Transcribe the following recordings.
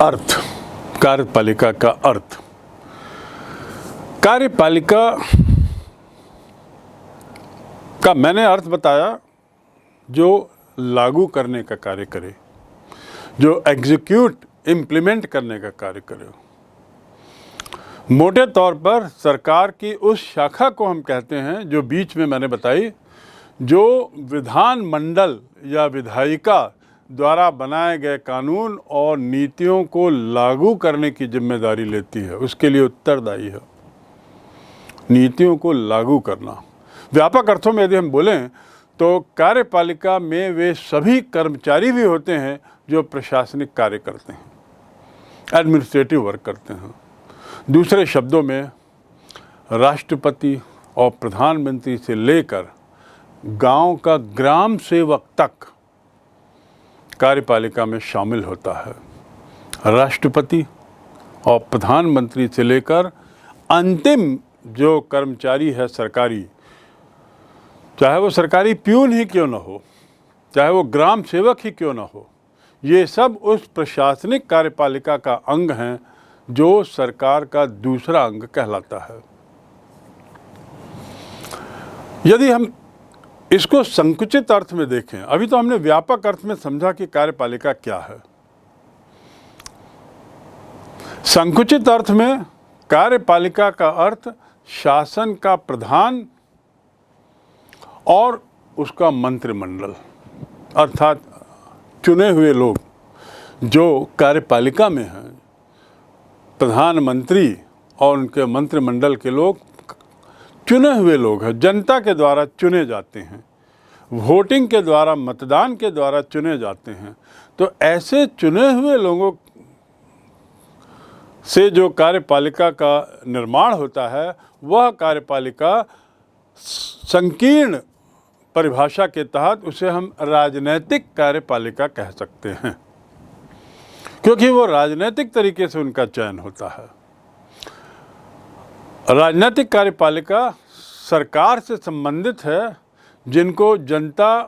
अर्थ, कार्यपालिका का अर्थ। कार्यपालिका का मैंने अर्थ बताया जो लागू करने का कार्य करे, जो एग्जीक्यूट इम्प्लीमेंट करने का कार्य करे। मोटे तौर पर सरकार की उस शाखा को हम कहते हैं जो बीच में मैंने बताई, जो विधानमंडल या विधायिका द्वारा बनाए गए कानून और नीतियों को लागू करने की जिम्मेदारी लेती है, उसके लिए उत्तरदायी है। नीतियों को लागू करना, व्यापक अर्थों में यदि हम बोलें तो कार्यपालिका में वे सभी कर्मचारी भी होते हैं जो प्रशासनिक कार्य करते हैं, एडमिनिस्ट्रेटिव वर्क करते हैं। दूसरे शब्दों में राष्ट्रपति और प्रधानमंत्री से लेकर गांव का ग्राम सेवक तक कार्यपालिका में शामिल होता है। राष्ट्रपति और प्रधानमंत्री से लेकर अंतिम जो कर्मचारी है सरकारी, चाहे वो सरकारी प्यून ही क्यों ना हो, चाहे वो ग्राम सेवक ही क्यों ना हो, ये सब उस प्रशासनिक कार्यपालिका का अंग हैं जो सरकार का दूसरा अंग कहलाता है। यदि हम इसको संकुचित अर्थ में देखें, अभी तो हमने व्यापक अर्थ में समझा कि कार्यपालिका क्या है। संकुचित अर्थ में कार्यपालिका का अर्थ शासन का प्रधान और उसका मंत्रिमंडल, अर्थात चुने हुए लोग जो कार्यपालिका में हैं। प्रधानमंत्री और उनके मंत्रिमंडल के लोग चुने हुए लोग हैं, जनता के द्वारा चुने जाते हैं, वोटिंग के द्वारा, मतदान के द्वारा चुने जाते हैं। तो ऐसे चुने हुए लोगों से जो कार्यपालिका का निर्माण होता है, वह कार्यपालिका संकीर्ण परिभाषा के तहत उसे हम राजनैतिक कार्यपालिका कह सकते हैं, क्योंकि वो राजनैतिक तरीके से उनका चयन होता है। राजनैतिक कार्यपालिका सरकार से संबंधित है, जिनको जनता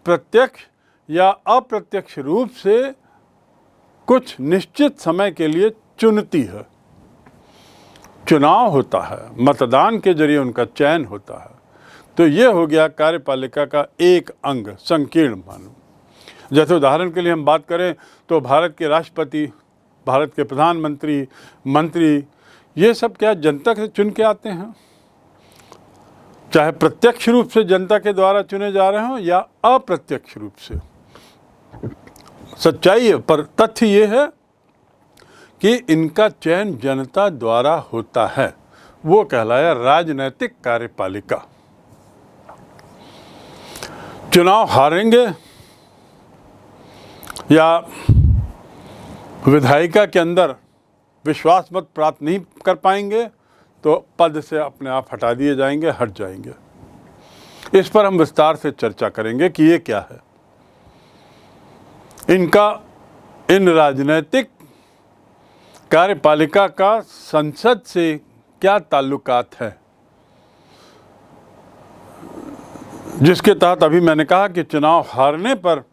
प्रत्यक्ष या अप्रत्यक्ष रूप से कुछ निश्चित समय के लिए चुनती है। चुनाव होता है, मतदान के जरिए उनका चयन होता है। तो ये हो गया कार्यपालिका का एक अंग, संकीर्ण मानो। जैसे उदाहरण के लिए हम बात करें तो भारत के राष्ट्रपति, भारत के प्रधानमंत्री, मंत्री, ये सब क्या जनता से चुन के आते हैं, चाहे प्रत्यक्ष रूप से जनता के द्वारा चुने जा रहे हों या अप्रत्यक्ष रूप से। सच्चाई है, पर तथ्य ये है कि इनका चयन जनता द्वारा होता है। वो कहलाया राजनैतिक कार्यपालिका। चुनाव हारेंगे या विधायिका के अंदर विश्वास मत प्राप्त नहीं कर पाएंगे तो पद से अपने आप हटा दिए जाएंगे, हट जाएंगे। इस पर हम विस्तार से चर्चा करेंगे कि ये क्या है, इन राजनैतिक कार्यपालिका का संसद से क्या ताल्लुकात है, जिसके तहत अभी मैंने कहा कि चुनाव हारने पर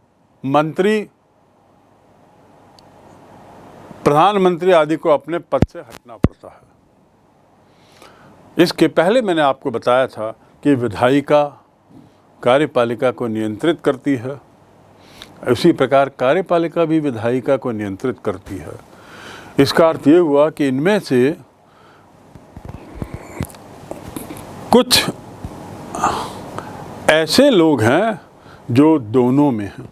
मंत्री, प्रधानमंत्री आदि को अपने पद से हटना पड़ता है। इसके पहले मैंने आपको बताया था कि विधायिका कार्यपालिका को नियंत्रित करती है, उसी प्रकार कार्यपालिका भी विधायिका को नियंत्रित करती है। इसका अर्थ ये हुआ कि इनमें से कुछ ऐसे लोग हैं जो दोनों में हैं।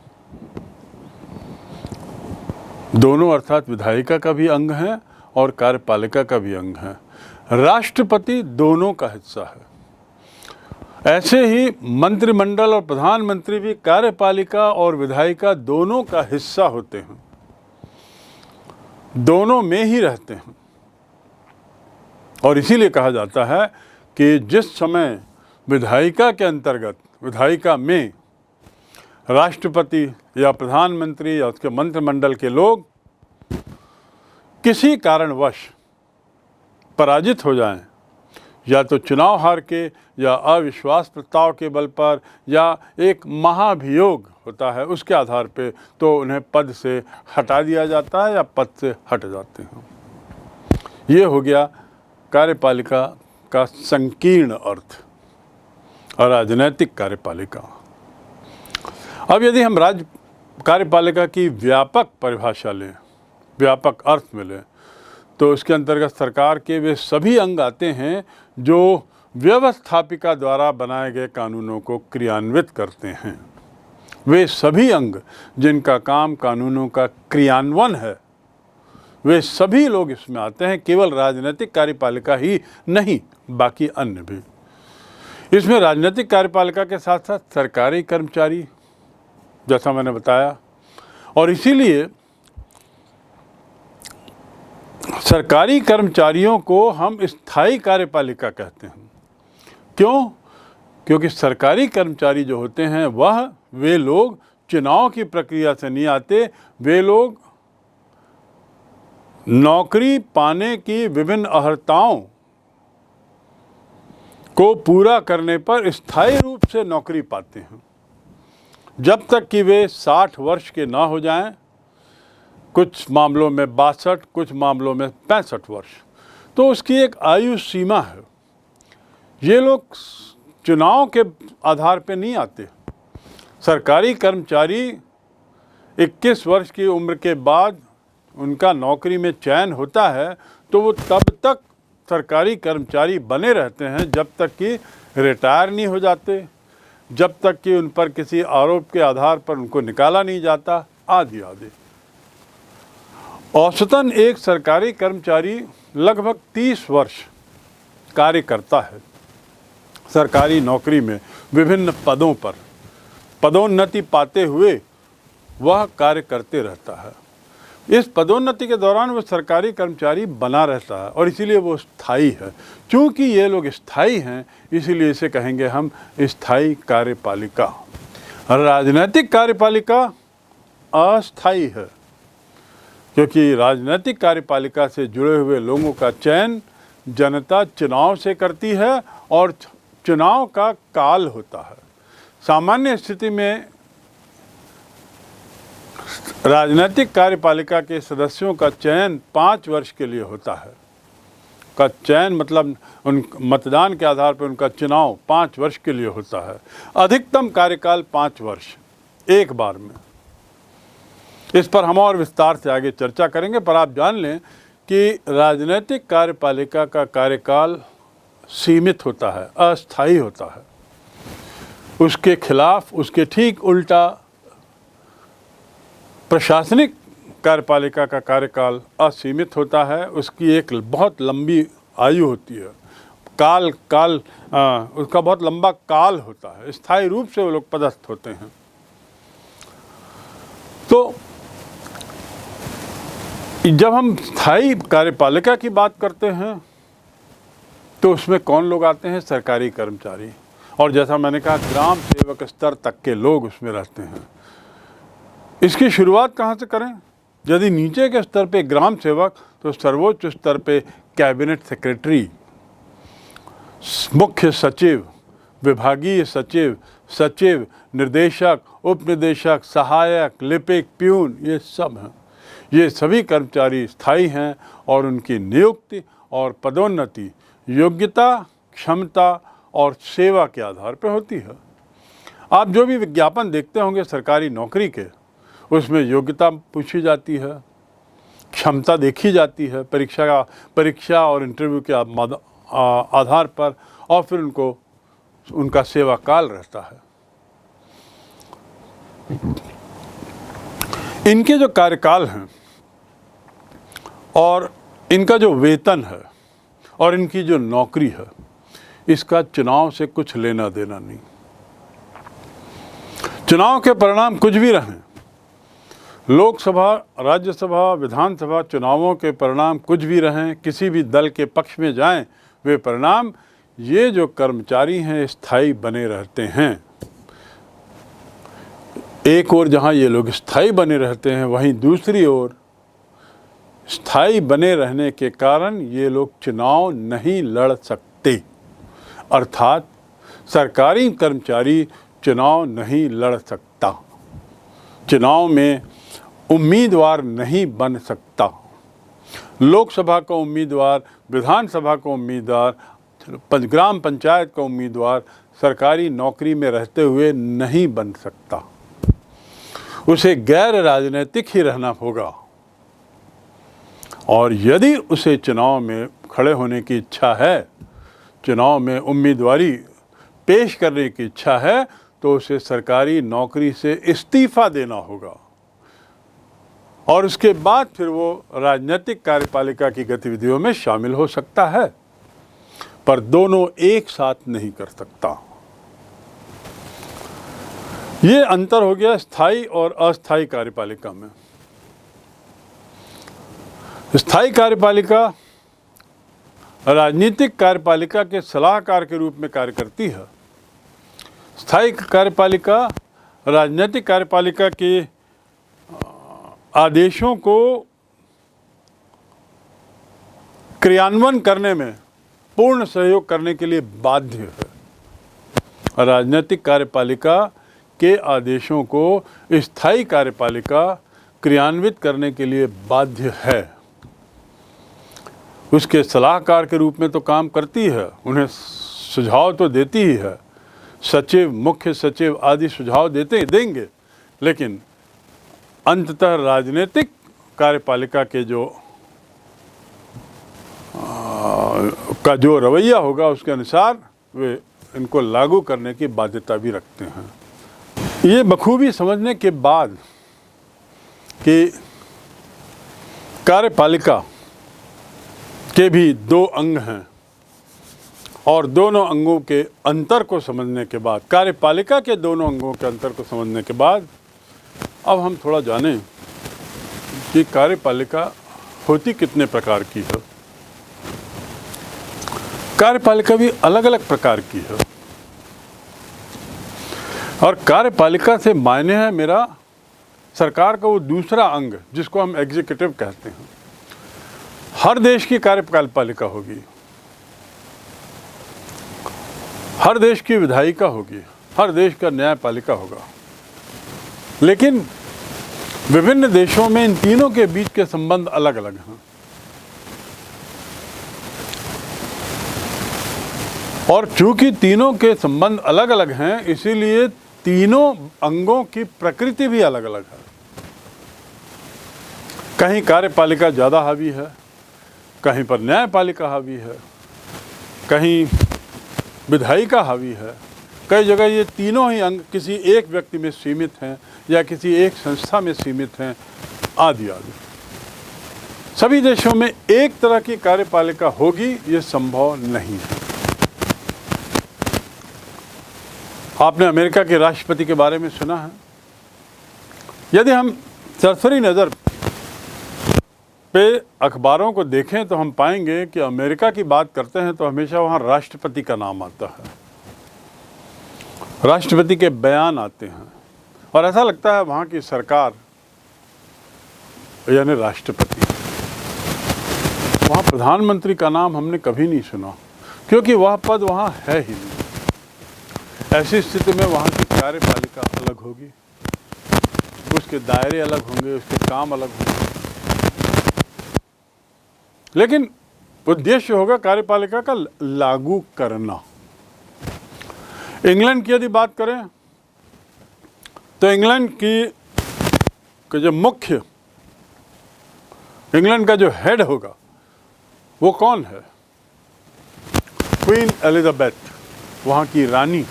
दोनों अर्थात विधायिका का भी अंग है और कार्यपालिका का भी अंग है। राष्ट्रपति दोनों का हिस्सा है। ऐसे ही मंत्रिमंडल और प्रधानमंत्री भी कार्यपालिका और विधायिका दोनों का हिस्सा होते हैं, दोनों में ही रहते हैं। और इसीलिए कहा जाता है कि जिस समय विधायिका के अंतर्गत, विधायिका में राष्ट्रपति या प्रधानमंत्री या उसके मंत्रिमंडल के लोग किसी कारणवश पराजित हो जाएं या तो चुनाव हार के या अविश्वास प्रस्ताव के बल पर या एक महाभियोग होता है उसके आधार पे तो उन्हें पद से हटा दिया जाता है या पद से हट जाते हैं। ये हो गया कार्यपालिका का संकीर्ण अर्थ और राजनैतिक कार्यपालिका। अब यदि हम राज्य कार्यपालिका की व्यापक परिभाषा लें, व्यापक अर्थ में लें, तो उसके अंतर्गत सरकार के वे सभी अंग आते हैं जो व्यवस्थापिका द्वारा बनाए गए कानूनों को क्रियान्वित करते हैं। वे सभी अंग जिनका काम कानूनों का क्रियान्वयन है, वे सभी लोग इसमें आते हैं। केवल राजनीतिक कार्यपालिका ही नहीं, बाकी अन्य भी। इसमें राजनीतिक कार्यपालिका के साथ साथ सरकारी कर्मचारी, जैसा मैंने बताया, और इसीलिए सरकारी कर्मचारियों को हम स्थायी कार्यपालिका कहते हैं। क्यों? क्योंकि सरकारी कर्मचारी जो होते हैं वे लोग चुनाव की प्रक्रिया से नहीं आते। वे लोग नौकरी पाने की विभिन्न अर्हताओं को पूरा करने पर स्थायी रूप से नौकरी पाते हैं, जब तक कि वे 60 वर्ष के ना हो जाएं। कुछ मामलों में 62, कुछ मामलों में 65 वर्ष, तो उसकी एक आयु सीमा है। ये लोग चुनाव के आधार पर नहीं आते। सरकारी कर्मचारी 21 वर्ष की उम्र के बाद उनका नौकरी में चयन होता है, तो वो तब तक सरकारी कर्मचारी बने रहते हैं जब तक कि रिटायर नहीं हो जाते, जब तक कि उन पर किसी आरोप के आधार पर उनको निकाला नहीं जाता, आदि आदि। औसतन एक सरकारी कर्मचारी लगभग 30 वर्ष कार्य करता है सरकारी नौकरी में। विभिन्न पदों पर पदोन्नति पाते हुए वह कार्य करते रहता है। इस पदोन्नति के दौरान वह सरकारी कर्मचारी बना रहता है और इसीलिए वो स्थायी है। चूँकि ये लोग स्थायी हैं, इसीलिए इसे कहेंगे हम स्थायी कार्यपालिका। राजनैतिक कार्यपालिका अस्थायी है, क्योंकि राजनीतिक कार्यपालिका से जुड़े हुए लोगों का चयन जनता चुनाव से करती है और चुनाव का काल होता है। सामान्य स्थिति में राजनीतिक कार्यपालिका के सदस्यों का चयन 5 वर्ष के लिए होता है। का चयन मतलब उन मतदान के आधार पर उनका चुनाव 5 वर्ष के लिए होता है। अधिकतम कार्यकाल 5 वर्ष एक बार में। इस पर हम और विस्तार से आगे चर्चा करेंगे, पर आप जान लें कि राजनीतिक कार्यपालिका का कार्यकाल सीमित होता है, अस्थायी होता है। उसके खिलाफ, उसके ठीक उल्टा प्रशासनिक कार्यपालिका का कार्यकाल असीमित होता है। उसकी एक बहुत लंबी आयु होती है, उसका बहुत लंबा काल होता है। स्थायी रूप से वो लोग पदस्थ होते हैं। तो जब हम स्थायी कार्यपालिका की बात करते हैं तो उसमें कौन लोग आते हैं? सरकारी कर्मचारी। और जैसा मैंने कहा, ग्राम सेवक स्तर तक के लोग उसमें रहते हैं। इसकी शुरुआत कहाँ से करें? यदि नीचे के स्तर पे ग्राम सेवक, तो सर्वोच्च स्तर पे कैबिनेट सेक्रेटरी, मुख्य सचिव, विभागीय सचिव, सचिव, निर्देशक, उपनिदेशक, सहायक, लिपिक, प्यून, ये सब हैं। ये सभी कर्मचारी स्थायी हैं और उनकी नियुक्ति और पदोन्नति योग्यता, क्षमता और सेवा के आधार पर होती है। आप जो भी विज्ञापन देखते होंगे सरकारी नौकरी के, उसमें योग्यता पूछी जाती है, क्षमता देखी जाती है परीक्षा और इंटरव्यू के आधार पर, और फिर उनका सेवा काल रहता है। इनके जो कार्यकाल हैं और इनका जो वेतन है और इनकी जो नौकरी है, इसका चुनाव से कुछ लेना देना नहीं। चुनाव के परिणाम कुछ भी रहें, लोकसभा, राज्यसभा, विधानसभा चुनावों के परिणाम कुछ भी रहें, किसी भी दल के पक्ष में जाएं, वे परिणाम, ये जो कर्मचारी हैं स्थायी बने रहते हैं। एक ओर जहां ये लोग स्थायी बने रहते हैं, वहीं दूसरी ओर स्थायी बने रहने के कारण ये लोग चुनाव नहीं लड़ सकते। अर्थात सरकारी कर्मचारी चुनाव नहीं लड़ सकता, चुनाव में उम्मीदवार नहीं बन सकता। लोकसभा का उम्मीदवार, विधानसभा का उम्मीदवार, ग्राम पंचायत का उम्मीदवार सरकारी नौकरी में रहते हुए नहीं बन सकता। उसे गैर राजनीतिक ही रहना होगा, और यदि उसे चुनाव में खड़े होने की इच्छा है, चुनाव में उम्मीदवारी पेश करने की इच्छा है, तो उसे सरकारी नौकरी से इस्तीफा देना होगा, और उसके बाद फिर वो राजनीतिक कार्यपालिका की गतिविधियों में शामिल हो सकता है, पर दोनों एक साथ नहीं कर सकता। ये अंतर हो गया स्थायी और अस्थायी कार्यपालिका में। स्थायी कार्यपालिका राजनीतिक कार्यपालिका के सलाहकार के रूप में कार्य करती है। स्थायी कार्यपालिका राजनीतिक कार्यपालिका के आदेशों को क्रियान्वयन करने में पूर्ण सहयोग करने के लिए बाध्य है। राजनीतिक कार्यपालिका के आदेशों को स्थायी कार्यपालिका क्रियान्वित करने के लिए बाध्य है। उसके सलाहकार के रूप में तो काम करती है, उन्हें सुझाव तो देती ही है, सचिव, मुख्य सचिव आदि सुझाव देंगे, लेकिन अंततः राजनीतिक कार्यपालिका के का जो रवैया होगा उसके अनुसार वे इनको लागू करने की बाध्यता भी रखते हैं। ये बखूबी समझने के बाद कि कार्यपालिका के भी दो अंग हैं, और दोनों अंगों के अंतर को समझने के बाद, कार्यपालिका के दोनों अंगों के अंतर को समझने के बाद, अब हम थोड़ा जानें कि कार्यपालिका होती कितने प्रकार की है। कार्यपालिका भी अलग अलग प्रकार की है, और कार्यपालिका से मायने है मेरा सरकार का वो दूसरा अंग जिसको हम एग्जीक्यूटिव कहते हैं। हर देश की कार्यपालिका होगी, हर देश की विधायिका होगी, हर देश का न्यायपालिका होगा, लेकिन विभिन्न देशों में इन तीनों के बीच के संबंध अलग अलग हैं। और चूंकि तीनों के संबंध अलग अलग हैं, इसीलिए तीनों अंगों की प्रकृति भी अलग अलग है। कहीं कार्यपालिका ज़्यादा हावी है, कहीं पर न्यायपालिका हावी है, कहीं विधायिका हावी है, कई जगह ये तीनों ही अंग किसी एक व्यक्ति में सीमित हैं या किसी एक संस्था में सीमित हैं, आदि आदि। सभी देशों में एक तरह की कार्यपालिका होगी ये संभव नहीं है। आपने अमेरिका के राष्ट्रपति के बारे में सुना है। यदि हम सरसरी नज़र पे अखबारों को देखें तो हम पाएंगे कि अमेरिका की बात करते हैं तो हमेशा वहाँ राष्ट्रपति का नाम आता है, राष्ट्रपति के बयान आते हैं, और ऐसा लगता है वहाँ की सरकार यानी राष्ट्रपति। वहाँ प्रधानमंत्री का नाम हमने कभी नहीं सुना, क्योंकि वह पद वहाँ है ही नहीं। ऐसी स्थिति में वहाँ की कार्यपालिका अलग होगी, उसके दायरे अलग होंगे, उसके काम अलग होंगे, लेकिन उद्देश्य होगा कार्यपालिका का लागू करना। इंग्लैंड की यदि बात करें तो इंग्लैंड की जो मुख्य, इंग्लैंड का जो हेड होगा वो कौन है? क्वीन एलिजाबेथ, वहाँ की रानी।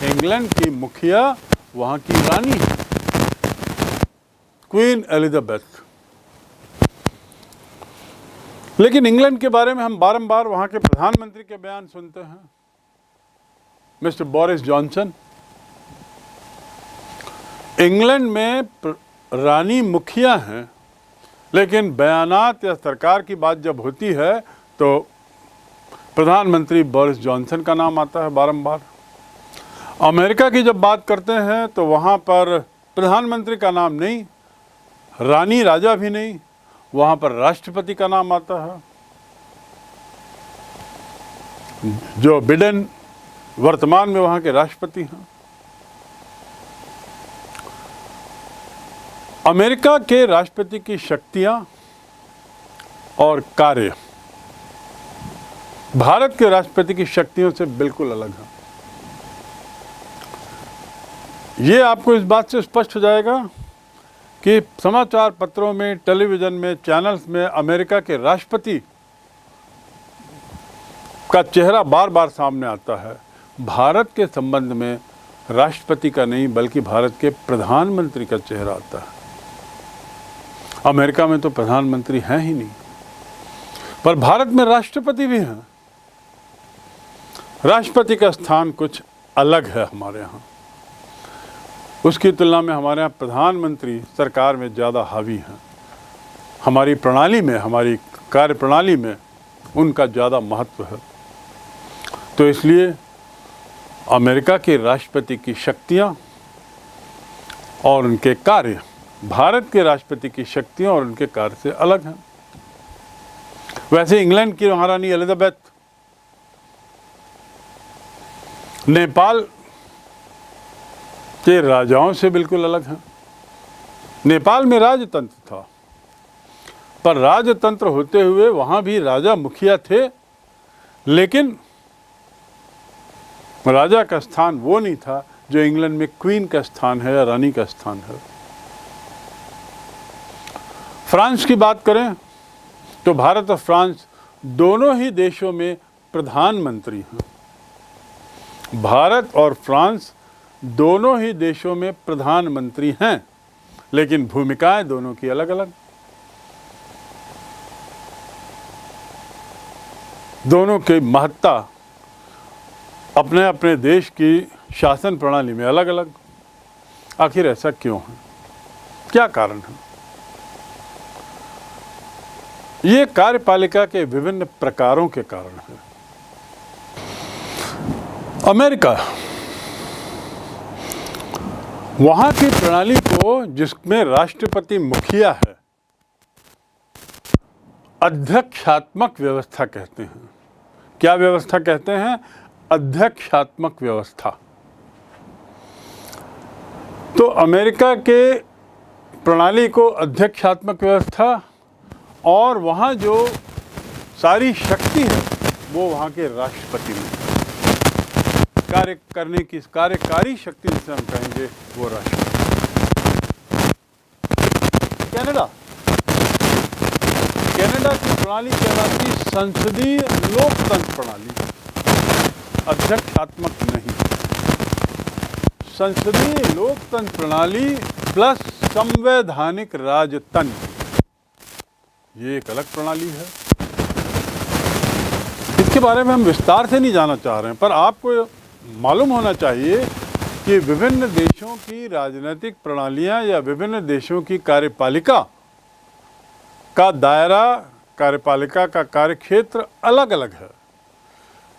इंग्लैंड की मुखिया वहाँ की रानी है, क्वीन एलिजाबेथ। लेकिन इंग्लैंड के बारे में हम बारंबार वहाँ के प्रधानमंत्री के बयान सुनते हैं, मिस्टर बोरिस जॉनसन। इंग्लैंड में रानी मुखिया हैं, लेकिन बयानात या सरकार की बात जब होती है तो प्रधानमंत्री बोरिस जॉनसन का नाम आता है बारंबार। अमेरिका की जब बात करते हैं तो वहाँ पर प्रधानमंत्री का नाम नहीं, रानी राजा भी नहीं, वहाँ पर राष्ट्रपति का नाम आता है। जो बिडेन वर्तमान में वहाँ के राष्ट्रपति हैं। अमेरिका के राष्ट्रपति की शक्तियाँ और कार्य भारत के राष्ट्रपति की शक्तियों से बिल्कुल अलग है। ये आपको इस बात से स्पष्ट हो जाएगा कि समाचार पत्रों में, टेलीविज़न में, चैनल्स में अमेरिका के राष्ट्रपति का चेहरा बार बार सामने आता है। भारत के संबंध में राष्ट्रपति का नहीं बल्कि भारत के प्रधानमंत्री का चेहरा आता है। अमेरिका में तो प्रधानमंत्री हैं ही नहीं, पर भारत में राष्ट्रपति भी हैं। राष्ट्रपति का स्थान कुछ अलग है हमारे यहाँ। उसकी तुलना में हमारे यहाँ प्रधानमंत्री सरकार में ज़्यादा हावी हैं। हमारी प्रणाली में, हमारी कार्य प्रणाली में उनका ज़्यादा महत्व है। तो इसलिए अमेरिका के राष्ट्रपति की शक्तियाँ और उनके कार्य भारत के राष्ट्रपति की शक्तियाँ और उनके कार्य से अलग हैं। वैसे इंग्लैंड की महारानी एलिजाबेथ नेपाल के राजाओं से बिल्कुल अलग हैं। नेपाल में राजतंत्र था, पर राजतंत्र होते हुए वहाँ भी राजा मुखिया थे, लेकिन राजा का स्थान वो नहीं था जो इंग्लैंड में क्वीन का स्थान है या रानी का स्थान है। फ्रांस की बात करें तो भारत और फ्रांस दोनों ही देशों में प्रधानमंत्री हैं। भारत और फ्रांस दोनों ही देशों में प्रधानमंत्री हैं, लेकिन भूमिकाएं दोनों की अलग अलग। दोनों की महत्ता अपने अपने देश की शासन प्रणाली में अलग अलग। आखिर ऐसा क्यों है? क्या कारण है? ये कार्यपालिका के विभिन्न प्रकारों के कारण है। अमेरिका वहाँ की प्रणाली को, जिसमें राष्ट्रपति मुखिया है, अध्यक्षात्मक व्यवस्था कहते हैं। क्या व्यवस्था कहते हैं? अध्यक्षात्मक व्यवस्था। तो अमेरिका के प्रणाली को अध्यक्षात्मक व्यवस्था, और वहाँ जो सारी शक्ति है वो वहाँ के राष्ट्रपति में, कार्य करने की कार्यकारी शक्ति जिसे हम कहेंगे वो राष्ट्रपति। कनाडा की प्रणाली कहलाती संसदीय लोकतंत्र प्रणाली, अध्यक्षात्मक नहीं। संसदीय लोकतंत्र प्रणाली प्लस संवैधानिक राजतंत्र, ये एक अलग प्रणाली है। इसके बारे में हम विस्तार से नहीं जाना चाह रहे हैं, पर आपको मालूम होना चाहिए कि विभिन्न देशों की राजनीतिक प्रणालियां या विभिन्न देशों की कार्यपालिका का दायरा, कार्यपालिका का कार्यक्षेत्र अलग अलग है।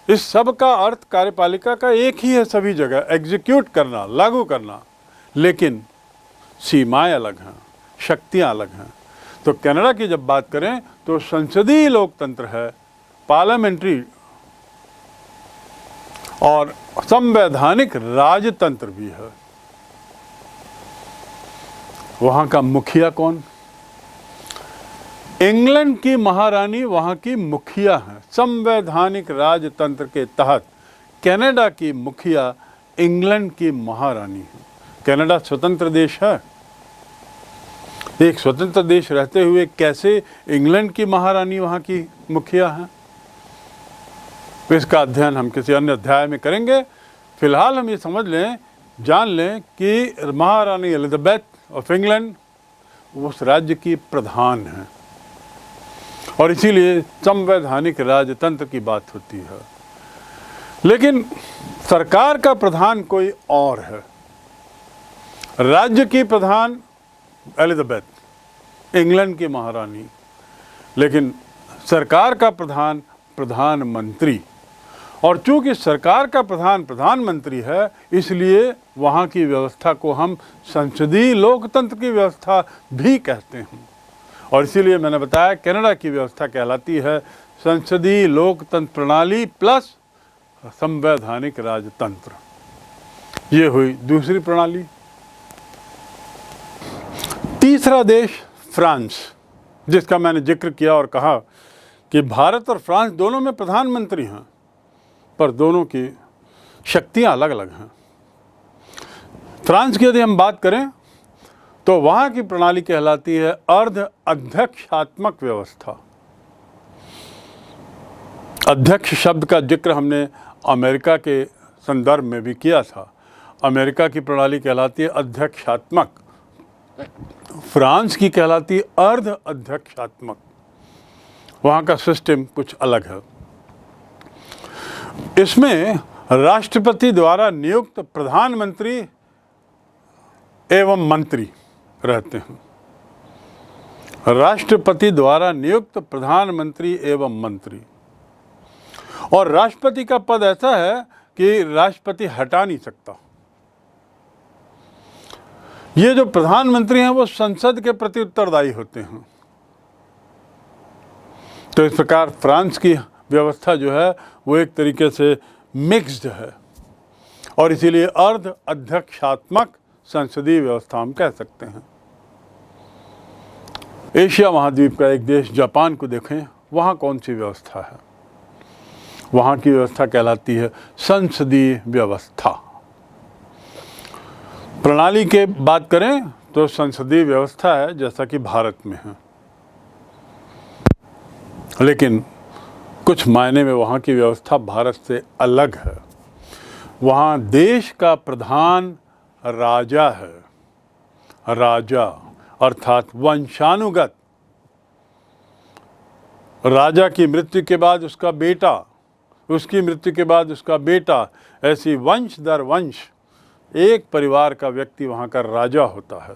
इस सब का अर्थ कार्यपालिका का एक ही है सभी जगह, एग्जीक्यूट करना, लागू करना, लेकिन सीमाएं अलग हैं, शक्तियां अलग हैं। तो कनाडा की जब बात करें तो संसदीय लोकतंत्र है, पार्लियामेंट्री और संवैधानिक राजतंत्र भी है। वहाँ का मुखिया कौन? इंग्लैंड की महारानी वहाँ की मुखिया है। संवैधानिक राजतंत्र के तहत कनाडा की मुखिया इंग्लैंड की महारानी है। कनाडा स्वतंत्र देश है। एक स्वतंत्र देश रहते हुए कैसे इंग्लैंड की महारानी वहाँ की मुखिया है? इसका अध्ययन हम किसी अन्य अध्याय में करेंगे। फिलहाल हम ये समझ लें, जान लें कि महारानी एलिजाबेथ ऑफ इंग्लैंड उस राज्य की प्रधान है, और इसीलिए संवैधानिक राजतंत्र की बात होती है। लेकिन सरकार का प्रधान कोई और है। राज्य की प्रधान एलिजाबेथ, इंग्लैंड की महारानी, लेकिन सरकार का प्रधान प्रधानमंत्री। और चूंकि सरकार का प्रधान प्रधानमंत्री है, इसलिए वहाँ की व्यवस्था को हम संसदीय लोकतंत्र की व्यवस्था भी कहते हैं। और इसीलिए मैंने बताया कनाडा की व्यवस्था कहलाती है संसदीय लोकतंत्र प्रणाली प्लस संवैधानिक राजतंत्र। ये हुई दूसरी प्रणाली। तीसरा देश फ्रांस, जिसका मैंने जिक्र किया और कहा कि भारत और फ्रांस दोनों में प्रधानमंत्री हैं, पर दोनों की शक्तियां अलग अलग हैं। फ्रांस की यदि हम बात करें तो वहाँ की प्रणाली कहलाती है अर्ध अध्यक्षात्मक व्यवस्था। अध्यक्ष शब्द का जिक्र हमने अमेरिका के संदर्भ में भी किया था। अमेरिका की प्रणाली कहलाती है अध्यक्षात्मक, फ्रांस की कहलाती है अर्ध अध्यक्षात्मक। वहाँ का सिस्टम कुछ अलग है। इसमें राष्ट्रपति द्वारा नियुक्त प्रधानमंत्री एवं मंत्री रहते हैं। राष्ट्रपति द्वारा नियुक्त प्रधानमंत्री एवं मंत्री, और राष्ट्रपति का पद ऐसा है कि राष्ट्रपति हटा नहीं सकता। ये जो प्रधानमंत्री हैं वो संसद के प्रति उत्तरदायी होते हैं। तो इस प्रकार फ्रांस की व्यवस्था जो है वो एक तरीके से मिक्स्ड है, और इसीलिए अर्ध अध्यक्षात्मक संसदीय व्यवस्था हम कह सकते हैं। एशिया महाद्वीप का एक देश जापान को देखें, वहाँ कौन सी व्यवस्था है? वहाँ की व्यवस्था कहलाती है संसदीय व्यवस्था। प्रणाली के बात करें तो संसदीय व्यवस्था है जैसा कि भारत में है, लेकिन कुछ मायने में वहाँ की व्यवस्था भारत से अलग है। वहाँ देश का प्रधान राजा है, राजा अर्थात वंशानुगत। राजा की मृत्यु के बाद उसका बेटा, उसकी मृत्यु के बाद उसका बेटा, ऐसी वंश दर वंश एक परिवार का व्यक्ति वहाँ का राजा होता है।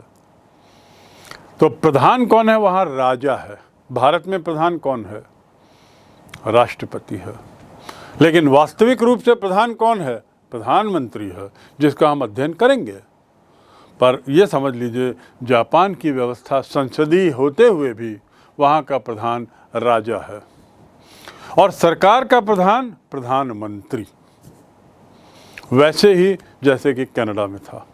तो प्रधान कौन है? वहाँ राजा है। भारत में प्रधान कौन है? राष्ट्रपति है। लेकिन वास्तविक रूप से प्रधान कौन है? प्रधानमंत्री है, जिसका हम अध्ययन करेंगे। पर यह समझ लीजिए, जापान की व्यवस्था संसदीय होते हुए भी वहाँ का प्रधान राजा है, और सरकार का प्रधान प्रधानमंत्री, वैसे ही जैसे कि कनाडा में था।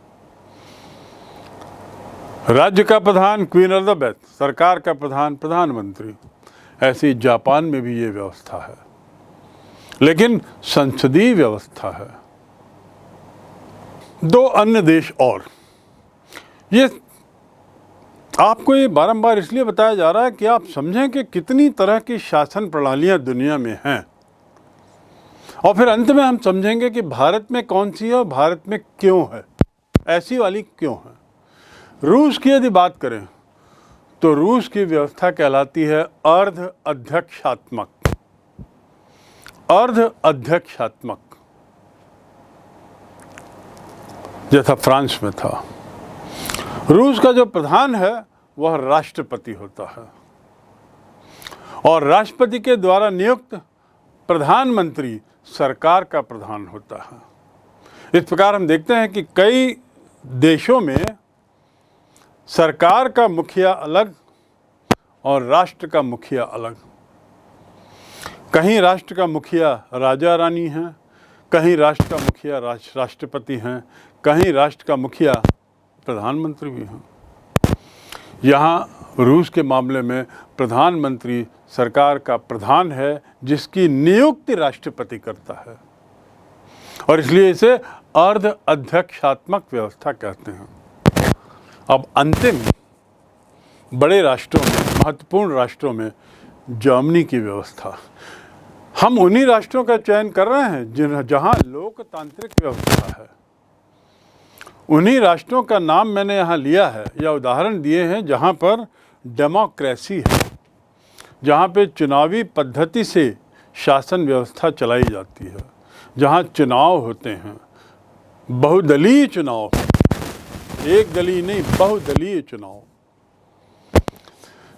राज्य का प्रधान क्वीन एलिजाबेथ, सरकार का प्रधान प्रधानमंत्री। ऐसी जापान में भी ये व्यवस्था है, लेकिन संसदीय व्यवस्था है। दो अन्य देश और, ये आपको ये बारंबार इसलिए बताया जा रहा है कि आप समझें कि कितनी तरह की शासन प्रणालियां दुनिया में हैं, और फिर अंत में हम समझेंगे कि भारत में कौन सी है और भारत में क्यों है, ऐसी वाली क्यों है। रूस की यदि बात करें तो रूस की व्यवस्था कहलाती है अर्ध अध्यक्षात्मक। अर्ध अध्यक्षात्मक जैसा फ्रांस में था। रूस का जो प्रधान है वह राष्ट्रपति होता है, और राष्ट्रपति के द्वारा नियुक्त प्रधानमंत्री सरकार का प्रधान होता है। इस प्रकार हम देखते हैं कि कई देशों में सरकार का मुखिया अलग और राष्ट्र का मुखिया अलग। कहीं राष्ट्र का मुखिया राजा रानी हैं, कहीं राष्ट्र का मुखिया राष्ट्रपति हैं, कहीं राष्ट्र का मुखिया प्रधानमंत्री भी हैं। यहाँ रूस के मामले में प्रधानमंत्री सरकार का प्रधान है, जिसकी नियुक्ति राष्ट्रपति करता है, और इसलिए इसे अर्ध अध्यक्षात्मक व्यवस्था कहते हैं। अब अंतिम बड़े राष्ट्रों में, महत्वपूर्ण राष्ट्रों में जर्मनी की व्यवस्था। हम उन्हीं राष्ट्रों का चयन कर रहे हैं जहाँ लोकतांत्रिक व्यवस्था है। उन्हीं राष्ट्रों का नाम मैंने यहाँ लिया है या उदाहरण दिए हैं जहाँ पर डेमोक्रेसी है, जहाँ पे चुनावी पद्धति से शासन व्यवस्था चलाई जाती है, जहाँ चुनाव होते हैं, बहुदलीय चुनाव, एक दलीय नहीं, बहुदलीय चुनाव।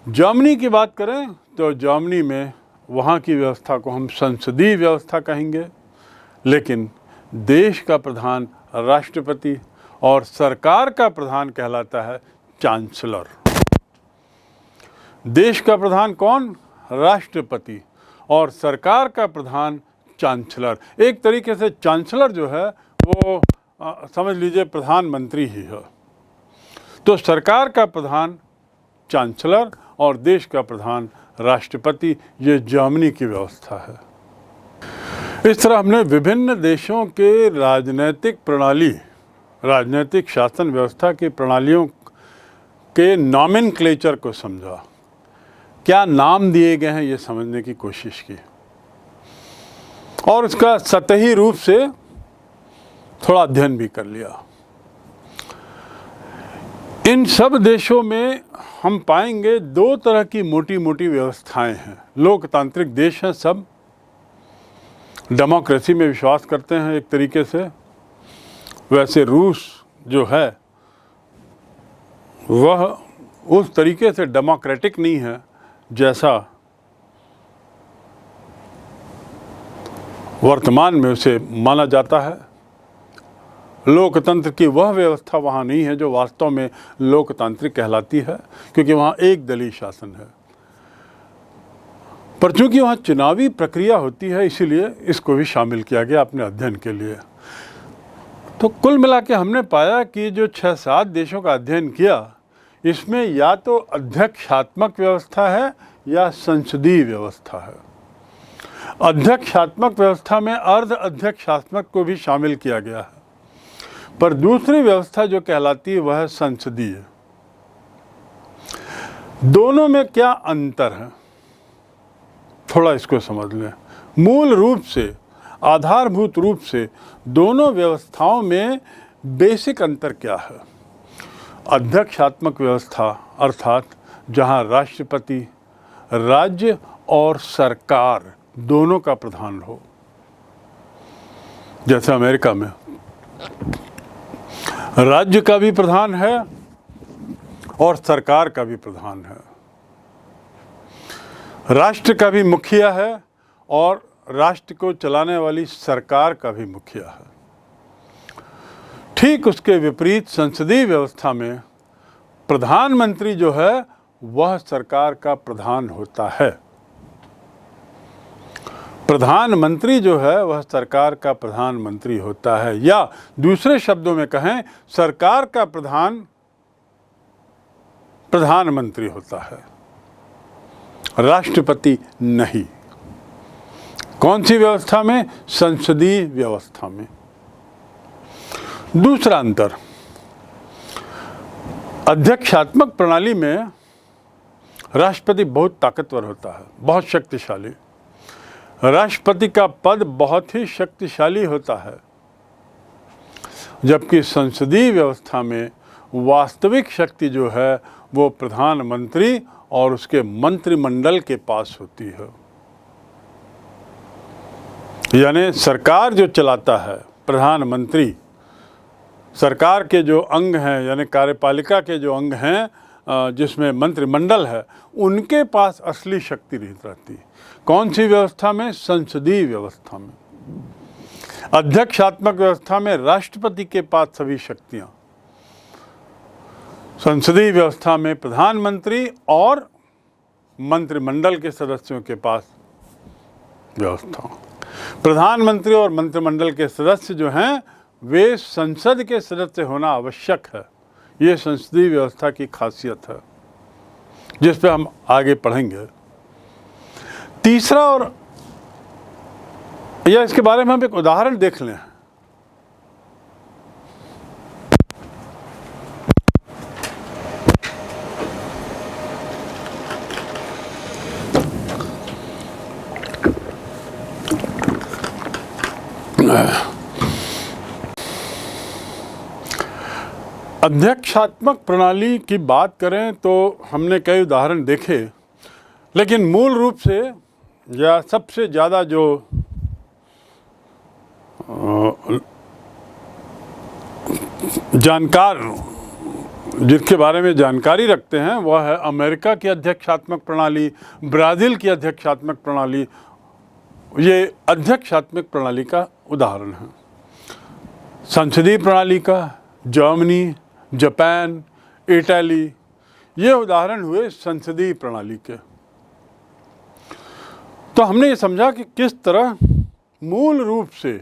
जर्मनी की बात करें तो जर्मनी में वहाँ की व्यवस्था को हम संसदीय व्यवस्था कहेंगे, लेकिन देश का प्रधान राष्ट्रपति और सरकार का प्रधान कहलाता है चांसलर। देश का प्रधान कौन? राष्ट्रपति, और सरकार का प्रधान चांसलर। एक तरीके से चांसलर जो है वो समझ लीजिए प्रधानमंत्री ही है। तो सरकार का प्रधान चांसलर और देश का प्रधान राष्ट्रपति, ये जर्मनी की व्यवस्था है। इस तरह हमने विभिन्न देशों के राजनीतिक प्रणाली, राजनीतिक शासन व्यवस्था की प्रणालियों के नॉमेनक्लेचर को समझा, क्या नाम दिए गए हैं ये समझने की कोशिश की, और उसका सतही रूप से थोड़ा अध्ययन भी कर लिया। इन सब देशों में हम पाएंगे दो तरह की मोटी मोटी व्यवस्थाएं हैं। लोकतांत्रिक देश हैं, सब डेमोक्रेसी में विश्वास करते हैं एक तरीके से। वैसे रूस जो है वह उस तरीके से डेमोक्रेटिक नहीं है जैसा वर्तमान में उसे माना जाता है। लोकतंत्र की वह व्यवस्था वहाँ नहीं है जो वास्तव में लोकतांत्रिक कहलाती है, क्योंकि वहाँ एक दलीय शासन है। पर चूंकि वहाँ चुनावी प्रक्रिया होती है, इसीलिए इसको भी शामिल किया गया अपने अध्ययन के लिए। तो कुल मिला के हमने पाया कि जो 6-7 देशों का अध्ययन किया, इसमें या तो अध्यक्षात्मक व्यवस्था है या संसदीय व्यवस्था है। अध्यक्षात्मक व्यवस्था में अर्ध अध्यक्षात्मक को भी शामिल किया गया है, पर दूसरी व्यवस्था जो कहलाती है वह है संसदीय। दोनों में क्या अंतर है, थोड़ा इसको समझ लें। मूल रूप से, आधारभूत रूप से दोनों व्यवस्थाओं में बेसिक अंतर क्या है। अध्यक्षात्मक व्यवस्था अर्थात जहां राष्ट्रपति, राज्य और सरकार दोनों का प्रधान हो, जैसे अमेरिका में राज्य का भी प्रधान है और सरकार का भी प्रधान है, राष्ट्र का भी मुखिया है और राष्ट्र को चलाने वाली सरकार का भी मुखिया है। ठीक उसके विपरीत संसदीय व्यवस्था में प्रधानमंत्री जो है वह सरकार का प्रधान होता है। प्रधानमंत्री जो है वह सरकार का प्रधानमंत्री होता है, या दूसरे शब्दों में कहें सरकार का प्रधान प्रधानमंत्री होता है, राष्ट्रपति नहीं। कौन सी व्यवस्था में? संसदीय व्यवस्था में। दूसरा अंतर, अध्यक्षात्मक प्रणाली में राष्ट्रपति बहुत ताकतवर होता है, बहुत शक्तिशाली। राष्ट्रपति का पद बहुत ही शक्तिशाली होता है, जबकि संसदीय व्यवस्था में वास्तविक शक्ति जो है वो प्रधानमंत्री और उसके मंत्रिमंडल के पास होती है। यानी सरकार जो चलाता है, प्रधानमंत्री, सरकार के जो अंग हैं यानी कार्यपालिका के जो अंग हैं जिसमें मंत्रिमंडल है, उनके पास असली शक्ति नहीं रहती। कौन सी व्यवस्था में? संसदीय व्यवस्था में। अध्यक्षात्मक व्यवस्था में राष्ट्रपति के पास सभी शक्तियां, संसदीय व्यवस्था में प्रधानमंत्री और मंत्रिमंडल के सदस्यों के पास व्यवस्था। प्रधानमंत्री और मंत्रिमंडल के सदस्य जो हैं वे संसद के सदस्य होना आवश्यक है। ये संसदीय व्यवस्था की खासियत है, जिस पे हम आगे पढ़ेंगे। तीसरा, और या इसके बारे में हम एक उदाहरण देख लें। अध्यक्षात्मक प्रणाली की बात करें तो हमने कई उदाहरण देखे, लेकिन मूल रूप से या सबसे ज़्यादा जो जानकार जिसके बारे में जानकारी रखते हैं वह है अमेरिका की अध्यक्षात्मक प्रणाली, ब्राज़ील की अध्यक्षात्मक प्रणाली। ये अध्यक्षात्मक प्रणाली का उदाहरण है। संसदीय प्रणाली का जर्मनी, जापान, इटली, ये उदाहरण हुए संसदीय प्रणाली के। तो हमने ये समझा कि किस तरह मूल रूप से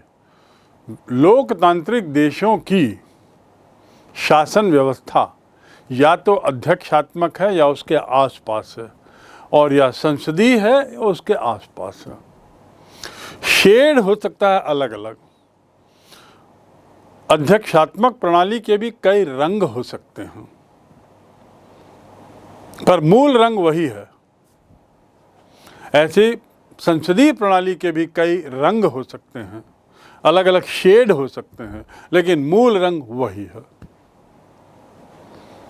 लोकतांत्रिक देशों की शासन व्यवस्था या तो अध्यक्षात्मक है या उसके आसपास है, और या संसदीय है या उसके आसपास है। शेड हो सकता है अलग अलग। अध्यक्षात्मक प्रणाली के भी कई रंग हो सकते हैं, पर मूल रंग वही है। ऐसे संसदीय प्रणाली के भी कई रंग हो सकते हैं, अलग अलग शेड हो सकते हैं, लेकिन मूल रंग वही है।